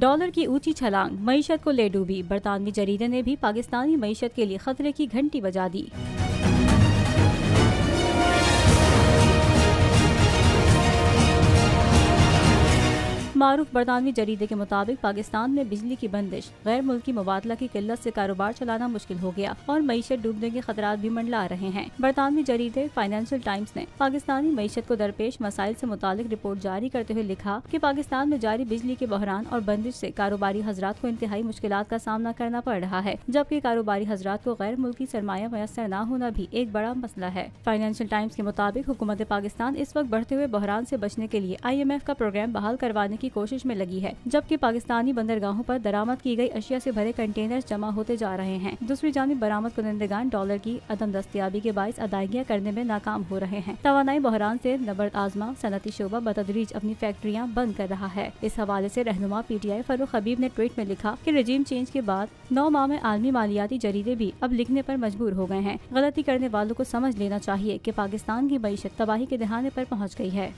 Dollar की ऊंची छलांग मईशत को ले डूबी। बरतानवी जरीदे ने भी पाकिस्तानी मईशत के लिए खतरे की घंटी बजा दी। मारूफ बरतानवी जरीदे के मुताबिक पाकिस्तान में बिजली की बंदिश, गैर मुल्की मुबादला की किल्लत से कारोबार चलाना मुश्किल हो गया और मईशत डूबने के खतरात भी मंडला रहे हैं। बरतानवी जरीदे फाइनेंशियल टाइम्स ने पाकिस्तानी मईशत को दरपेश मसाइल से मुतालिक रिपोर्ट जारी करते हुए लिखा कि पाकिस्तान में जारी बिजली के बहरान और बंदिश से कारोबारी हजरात को इंतहाई मुश्किलात का सामना करना पड़ रहा है, जबकि कारोबारी हजरात को गैर मुल्की सरमाया मयसर न होना भी एक बड़ा मसला है। फाइनेंशियल टाइम्स के मुताबिक हुकूमत पाकिस्तान इस वक्त बढ़ते हुए बहरान से बचने के लिए IMF का प्रोग्राम बहाल करवाने की कोशिश में लगी है, जबकि पाकिस्तानी बंदरगाहों पर दरामद की गई अशिया से भरे कंटेनर जमा होते जा रहे हैं। दूसरी जानिब बरामद कुनंदगान डॉलर की अदम दस्तियाबी के बाइस अदायगियां करने में नाकाम हो रहे हैं। तवानाई बहरान से नबर्द आजमा सनती शोबा बतदरीज अपनी फैक्ट्रियां बंद कर रहा है। इस हवाले से रहनुमा PTI फरूख हबीब ने ट्वीट में लिखा कि रजीम चेंज के बाद 9 माह में आलमी मालियाती जरीदे भी अब लिखने पर मजबूर हो गए हैं। गलती करने वालों को समझ लेना चाहिए कि पाकिस्तान की मईशत तबाही के दहाने पर पहुँच गई है।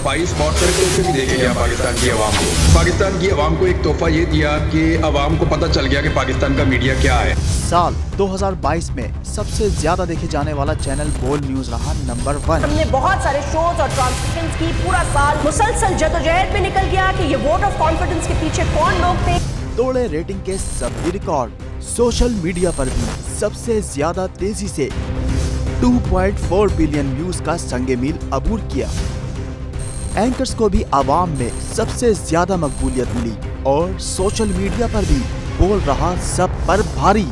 बॉक्सर के उसे भी देखे गया पाकिस्तान की अवाम को एक तोहफा ये दिया कि अवाम को पता चल गया कि पाकिस्तान का मीडिया क्या है। साल 2022 में सबसे ज्यादा देखे जाने वाला चैनल बोल न्यूज रहा नंबर 1। हमने बहुत सारे शोज और ट्रांसमिशंस की, पूरा साल मुसलसल जदोजहद में निकल गया कि ये वोट ऑफ कॉन्फिडेंस के पीछे कौन लोग थे। तोड़े रेटिंग के सभी रिकॉर्ड। सोशल मीडिया पर भी सबसे ज्यादा तेजी से 2.4 बिलियन व्यूज का संगे मील अबूर किया। एंकर्स को भी आवाम में सबसे ज्यादा मकबूलियत मिली और सोशल मीडिया पर भी बोल रहा सब पर भारी।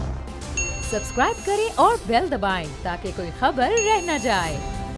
सब्सक्राइब करें और बेल दबाएं ताकि कोई खबर रह न जाए।